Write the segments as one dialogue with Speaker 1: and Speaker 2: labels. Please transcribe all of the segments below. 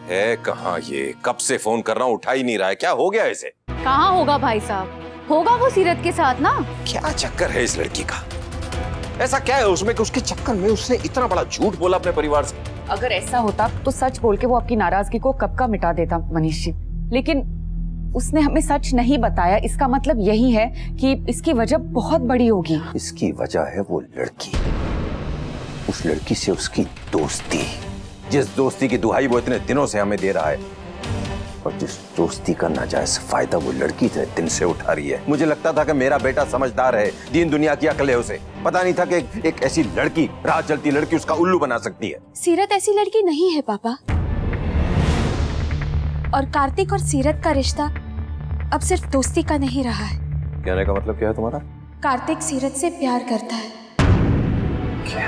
Speaker 1: है कहाँ ये? कब से फोन कर रहा हूँ, उठा ही नहीं रहा है। क्या हो गया इसे?
Speaker 2: कहाँ होगा भाई साहब, होगा वो सीरत के साथ ना।
Speaker 1: क्या चक्कर है इस लड़की का? ऐसा क्या है उसमें कि उसके चक्कर में उसने इतना बड़ा झूठ बोला अपने परिवार से?
Speaker 3: अगर ऐसा होता तो सच बोल के वो आपकी नाराजगी को कब का मिटा देता मनीष जी, लेकिन उसने हमें सच नहीं बताया। इसका मतलब यही है कि इसकी वजह बहुत बड़ी होगी।
Speaker 1: इसकी वजह है वो लड़की, उस लड़की से उसकी दोस्ती, जिस दोस्ती की दुहाई वो इतने दिनों से हमें दे रहा है, और जिस दोस्ती का नाजायज फायदा वो लड़की से दिन से उठा रही है। मुझे लगता था कि मेरा बेटा समझदार है, दीन दुनिया की अकल है उसे। पता नहीं था कि एक ऐसी लड़की, राह चलती लड़की उसका उल्लू बना सकती है।
Speaker 4: सीरत ऐसी लड़की नहीं है पापा, और कार्तिक और सीरत का रिश्ता अब सिर्फ दोस्ती का नहीं रहा है।
Speaker 1: कहने का मतलब क्या है तुम्हारा?
Speaker 4: कार्तिक सीरत से प्यार करता है।
Speaker 1: क्या?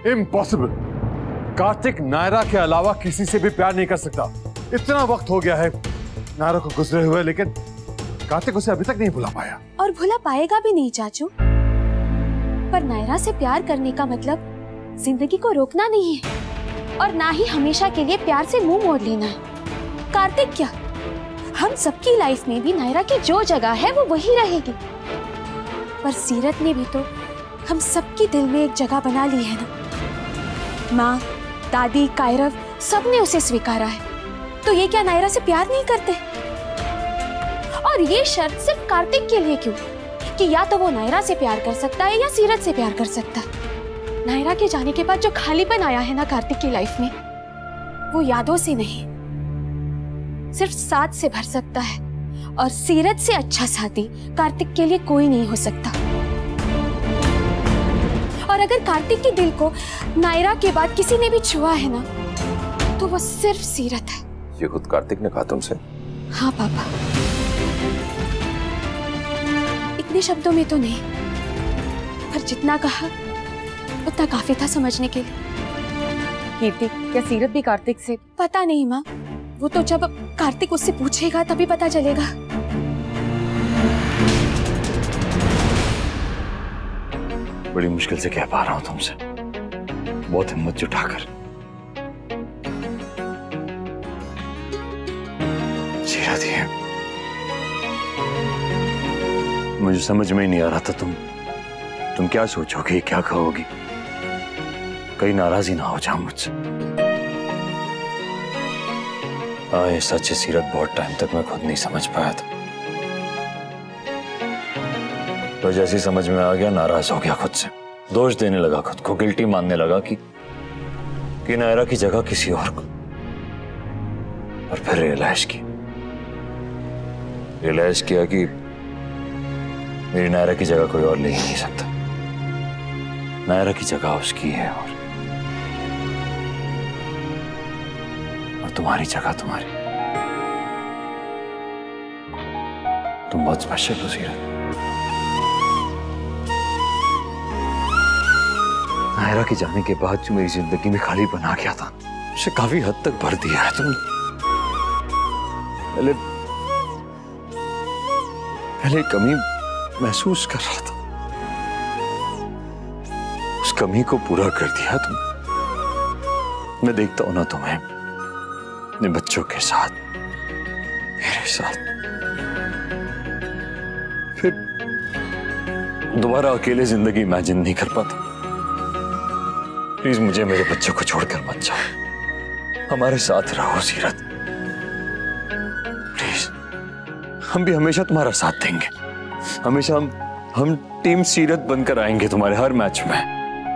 Speaker 5: इम्पॉसिबल। कार्तिक नायरा के अलावा किसी से भी प्यार नहीं कर सकता। इतना वक्त हो गया है नायरा को गुजरे हुए, लेकिन कार्तिक उसे अभी तक नहीं भुला पाया।
Speaker 4: और भुला पाएगा भी नहीं चाचू। पर नायरा से प्यार करने का मतलब जिंदगी को रोकना नहीं है, और ना ही हमेशा के लिए प्यार से मुंह मोड़ लेना है। कार्तिक क्या, हम सबकी लाइफ में भी नायरा की जो जगह है वो वही रहेगी। पर सीरत ने भी तो हम सबके दिल में एक जगह बना ली है ना। माँ, दादी, कायरव सबने उसे स्वीकारा है। तो ये क्या नायरा से प्यार नहीं करते? और ये शर्त सिर्फ कार्तिक के लिए क्यों, कि या तो वो नायरा से प्यार कर सकता है या सीरत से प्यार कर सकता है। नायरा के जाने के बाद जो खालीपन आया है ना कार्तिक की लाइफ में, वो यादों से नहीं, सिर्फ साथ से भर सकता है। और सीरत से अच्छा साथी कार्तिक के लिए कोई नहीं हो सकता। और अगर कार्तिक के दिल को नायरा के बाद किसी ने भी छुआ है ना, तो वो सिर्फ सीरत है।
Speaker 1: ये खुद कार्तिक ने कहा तुमसे?
Speaker 4: हाँ पापा, इतने शब्दों में तो नहीं, पर जितना कहा उतना काफी था समझने के लिए।
Speaker 3: कीर्ति, क्या सीरत भी कार्तिक से?
Speaker 4: पता नहीं माँ, वो तो जब कार्तिक उससे पूछेगा तभी पता चलेगा।
Speaker 6: बड़ी मुश्किल से कह पा रहा हूं तुमसे, बहुत हिम्मत जुटाकर। सीरत ही है। मुझे समझ में ही नहीं आ रहा था तुम क्या सोचोगी, क्या कहोगी। कहीं नाराज ही ना हो जाओ मुझसे। हाँ, ये सच है सीरत, बहुत टाइम तक मैं खुद नहीं समझ पाया था। तो जैसे समझ में आ गया, नाराज हो गया खुद से, दोष देने लगा खुद को, गिल्टी मानने लगा कि नायरा की जगह किसी और को। और फिर रियलाइज किया कि मेरी नायरा की जगह कोई और ले ही नहीं सकता। नायरा की जगह उसकी है, और तुम्हारी जगह तुम्हारी। तुम बहुत स्पेशल हो सीरत। नायरा के जाने के बाद जो मेरी जिंदगी में खाली बना गया था, उसे काफी हद तक भर दिया है तुमने। पहले कमी महसूस कर रहा था, उस कमी को पूरा कर दिया तुम। मैं देखता हूं ना तुम्हें अपने बच्चों के साथ, मेरे साथ, फिर दोबारा अकेले जिंदगी इमेजिन नहीं कर पाता। प्लीज मुझे मेरे बच्चों को छोड़कर मत जाओ, हमारे साथ रहो सीरत, प्लीज। हम भी हमेशा तुम्हारा साथ देंगे, हमेशा हम टीम सीरत बनकर आएंगे तुम्हारे हर मैच में,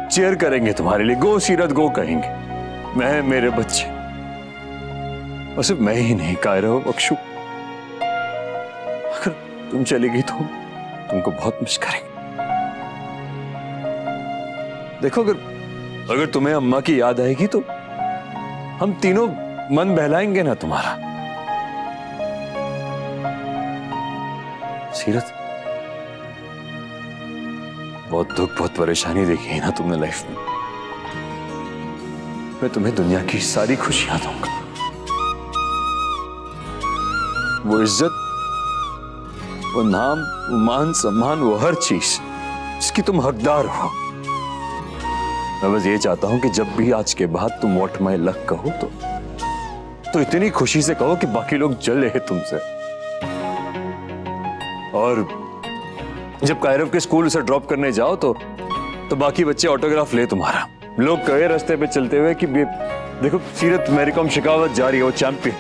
Speaker 6: चीयर करेंगे तुम्हारे लिए, गो सीरत गो कहेंगे। मैं, मेरे बच्चे, और सिर्फ मैं ही नहीं, कायरव, अक्षु, अगर तुम चलेगी तो तुमको बहुत मिस करेंगे। देखो, अगर तुम्हें अम्मा की याद आएगी तो हम तीनों मन बहलाएंगे ना तुम्हारा। सीरत, बहुत दुख, बहुत परेशानी देखी है ना तुमने लाइफ में। मैं तुम्हें दुनिया की सारी खुशियां दूंगा, वो इज्जत, वो नाम, वो मान सम्मान, वो हर चीज जिसकी तुम हकदार हो, मैं बस ये चाहता हूं कि जब भी आज के बाद तुम व्हाट माय लक कहो तो इतनी खुशी से कहो कि बाकी लोग जले तुमसे। और जब कायरव के स्कूल उसे ड्रॉप करने जाओ तो बाकी बच्चे ऑटोग्राफ ले तुम्हारा। लोग कहे रास्ते पे चलते हुए कि देखो सीरत मैरी कॉम शेखावत जा रही है, वो चैंपियन।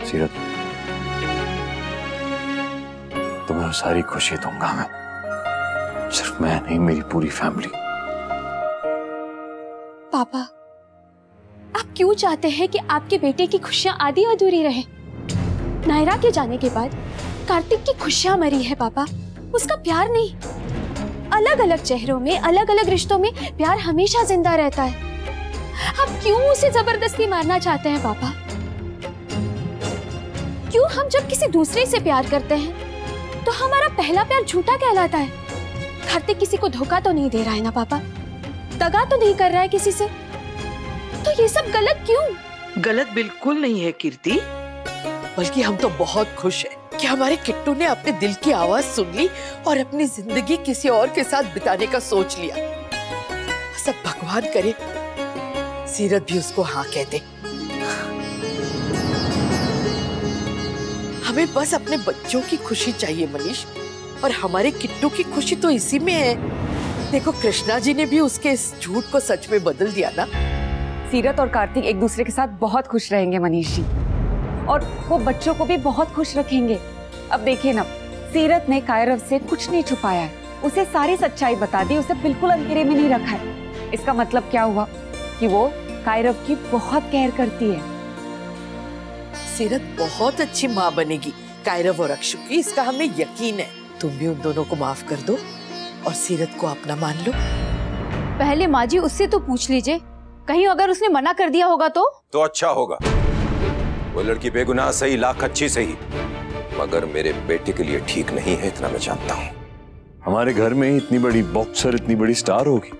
Speaker 6: सीरत, तुम्हें वो सारी खुशी दूंगा मैं, सिर्फ मैं नहीं, मेरी पूरी फैमिली।
Speaker 4: पापा, आप क्यों चाहते हैं कि आपके बेटे की खुशियां आधी अधूरी रहे? नायरा के जाने के बाद कार्तिक की खुशियां मरी है पापा, उसका प्यार नहीं। अलग अलग चेहरों में, अलग अलग रिश्तों में प्यार हमेशा जिंदा रहता है। आप क्यों उसे जबरदस्ती मारना चाहते हैं पापा? क्यों हम जब किसी दूसरे से प्यार करते हैं तो हमारा पहला प्यार झूठा कहलाता है? कार्तिक किसी को धोखा तो नहीं दे रहा है ना पापा? दगा तो नहीं कर रहा है किसी से? तो ये सब गलत क्यों?
Speaker 7: गलत बिल्कुल नहीं है कीर्ति, बल्कि हम तो बहुत खुश हैं कि हमारे किट्टू ने अपने दिल की आवाज सुन ली और अपनी जिंदगी किसी और के साथ बिताने का सोच लिया। सब भगवान करे सीरत भी उसको हाँ कह दे। हमें बस अपने बच्चों की खुशी चाहिए मनीष, और हमारे किट्टू की खुशी तो इसी में है। देखो कृष्णा जी ने भी उसके इस झूठ को सच में बदल दिया ना।
Speaker 3: सीरत और कार्तिक एक दूसरे के साथ बहुत खुश रहेंगे मनीष जी, और वो बच्चों को भी बहुत खुश रखेंगे। अब देखिए ना, सीरत ने कायरव से कुछ नहीं छुपाया है, उसे सारी सच्चाई बता दी, उसे बिल्कुल अंधेरे में नहीं रखा है। इसका मतलब क्या हुआ कि वो कायरव की बहुत केयर करती है।
Speaker 7: सीरत बहुत अच्छी माँ बनेगी कायरव और अक्षु की, इसका हमें यकीन है। तुम भी उन दोनों को माफ कर दो और सीरत को अपना मान लो।
Speaker 2: पहले माँ जी उससे तो पूछ लीजिए, कहीं अगर उसने मना कर दिया होगा तो
Speaker 1: अच्छा होगा। वो लड़की बेगुनाह सही, लाख अच्छी सही, मगर मेरे बेटे के लिए ठीक नहीं है, इतना मैं जानता हूँ।
Speaker 6: हमारे घर में इतनी बड़ी बॉक्सर, इतनी बड़ी स्टार होगी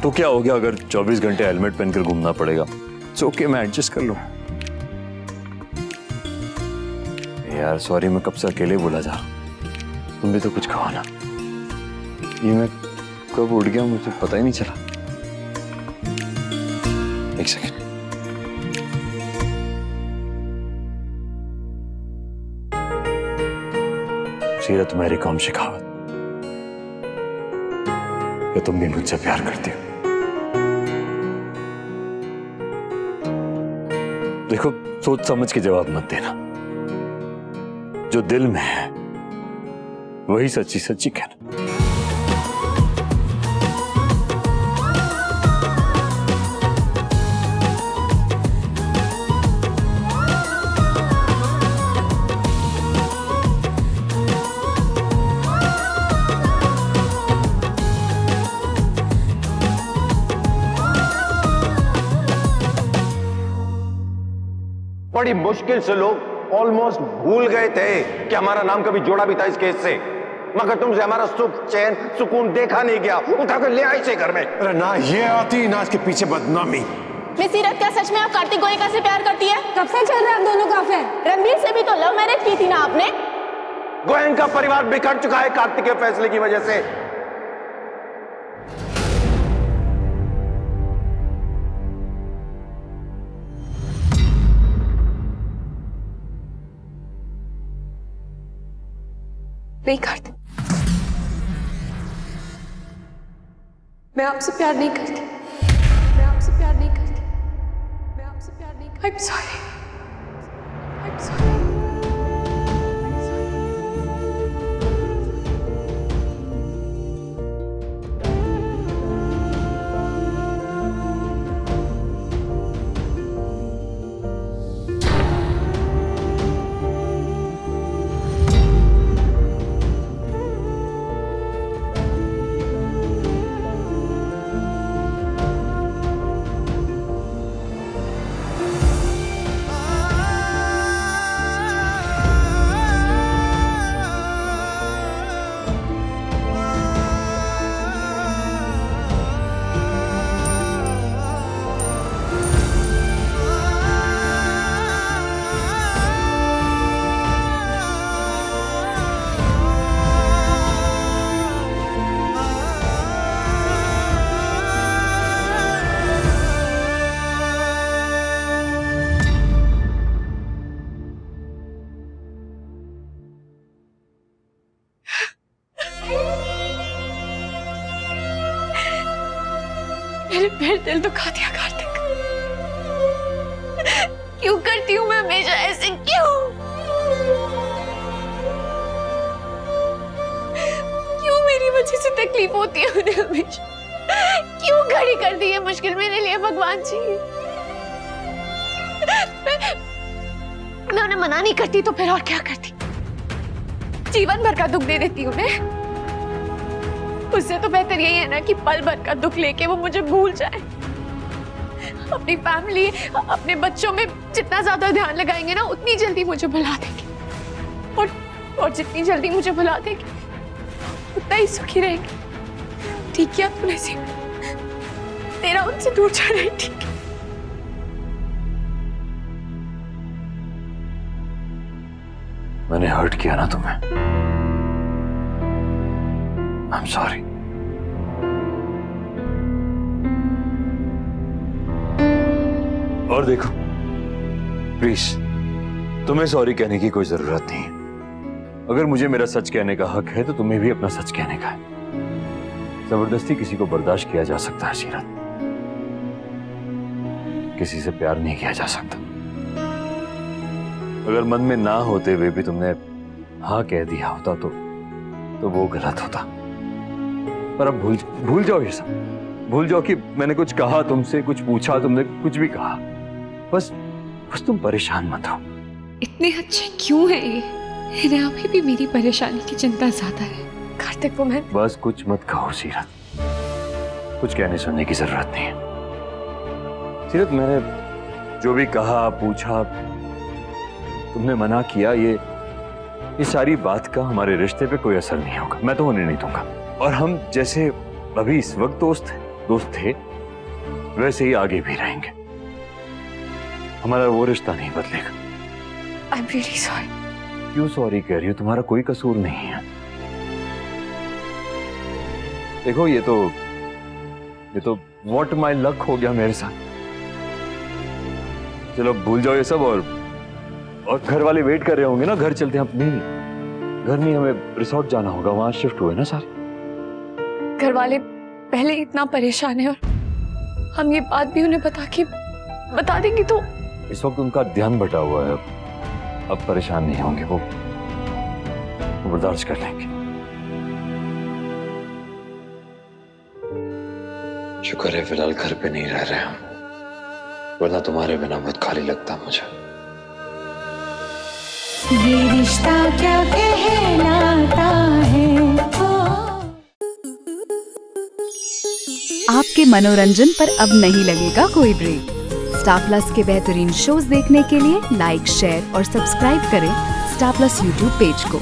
Speaker 6: तो क्या हो गया अगर 24 घंटे हेलमेट पहनकर घूमना पड़ेगा? ओके, मैं एडजस्ट कर लूं। यार सॉरी, मैं कब से अकेले बोला जा रहा हूं। तुम भी तो कुछ खाओ ना। ये मैं कब उठ गया मुझे पता ही नहीं चला। एक सेकंड। सीरत मैरी कॉम शेखावत, क्या तुम भी मुझसे प्यार करती हो? देखो, सोच समझ के जवाब मत देना, जो दिल में है वही सच्ची सच्ची कहना।
Speaker 1: बड़ी मुश्किल से लोग ऑलमोस्ट भूल गए थे कि हमारा नाम कभी जोड़ा भी था इस केस से, मगर तुमसे हमारा सुख चैन सुकून देखा नहीं गया। उठाकर ले आई से घर में।
Speaker 5: अरे ना ये आती ना इसके पीछे बदनामी।
Speaker 8: मैं सीरत, क्या सच में आप कार्तिक गोयनका से प्यार करती है? कब से चल रहा है आप दोनों का अफेयर? रणवीर से भी तो लव मैरिज की थी ना आपने?
Speaker 1: गोयनका परिवार बिखर चुका है कार्तिक के फैसले की वजह से।
Speaker 8: नहीं कार्तिक, मैं आपसे प्यार नहीं करती, मैं आपसे प्यार नहीं करती, मैं आपसे प्यार नहीं करती। I'm sorry, I'm sorry। मैंने फिर दिल दुखा दिया कार्तिक। क्यों करती हूँ मैं हमेशा ऐसे, क्यों? क्यों मेरी वजह से तकलीफ होती है उन्हें हमेशा? क्यों खड़ी कर दी है मुश्किल मेरे लिए भगवान जी? मैं उन्हें मना नहीं करती तो फिर और क्या करती? जीवन भर का दुख दे देती उन्हें। उससे तो बेहतर यही है ना कि पल भर का दुख लेके वो मुझे भूल जाए। अपनी फैमिली, अपने बच्चों में जितना ज्यादा ध्यान लगाएंगे ना, उतनी जल्दी मुझे भुला देंगे। और जितनी जल्दी मुझे भुला देंगे उतना ही सुखी रहेंगे। ठीक किया तूने सिंह, तेरा उनसे दूर जाना है। ठीक है,
Speaker 6: मैंने हर्ट किया ना तुम्हें, आई एम सॉरी। और देखो प्लीज, तुम्हें सॉरी कहने की कोई जरूरत नहीं है। अगर मुझे मेरा सच कहने का हक है तो तुम्हें भी अपना सच कहने का है। जबरदस्ती किसी को बर्दाश्त किया जा सकता है सीरत, किसी से प्यार नहीं किया जा सकता। अगर मन में ना होते हुए भी तुमने हाँ कह दिया होता तो वो गलत होता। पर अब भूल जाओ ये सब, भूल जाओ कि मैंने कुछ कहा तुमसे, कुछ पूछा, तुमने कुछ भी कहा। बस तुम परेशान मत हो।
Speaker 8: इतने अच्छे क्यों है ये? इन्हें अभी भी मेरी परेशानी की चिंता ज्यादा है। कार्तिक को मैं
Speaker 6: बस कुछ मत कहो सीरत, कुछ कहने सुनने की जरूरत नहीं है। सीरत, मैंने जो भी कहा, पूछा, तुमने मना किया, ये सारी बात का हमारे रिश्ते पे कोई असर नहीं होगा। मैं तो होने नहीं दूंगा। और हम जैसे अभी इस वक्त दोस्त थे वैसे ही आगे भी रहेंगे। हमारा वो रिश्ता नहीं बदलेगा।
Speaker 8: I am really sorry.
Speaker 6: क्यों सॉरी कह रही हो? तुम्हारा कोई कसूर नहीं है। देखो ये तो व्हाट माय लक हो गया मेरे साथ। चलो भूल जाओ ये सब। और घर वाले वेट कर रहे होंगे ना, घर चलते हैं। नहीं, घर नहीं, हमें रिसोर्ट जाना होगा, वहां शिफ्ट हुए ना सारे।
Speaker 8: घर वाले पहले इतना परेशान है और हम ये बात भी उन्हें बता देंगे तो।
Speaker 6: इस वक्त उनका ध्यान बटा हुआ है। अब परेशान नहीं होंगे, वो बर्दाश्त कर लेंगे। शुक्र है फिलहाल घर पे नहीं रह रहे हम, वरना तुम्हारे बिना बहुत खाली लगता मुझे।
Speaker 9: ये रिश्ता क्या कहलाता है।
Speaker 2: आपके मनोरंजन पर अब नहीं लगेगा कोई ब्रेक। स्टार प्लस के बेहतरीन शोज देखने के लिए लाइक, शेयर और सब्सक्राइब करें स्टार प्लस यूट्यूब पेज को।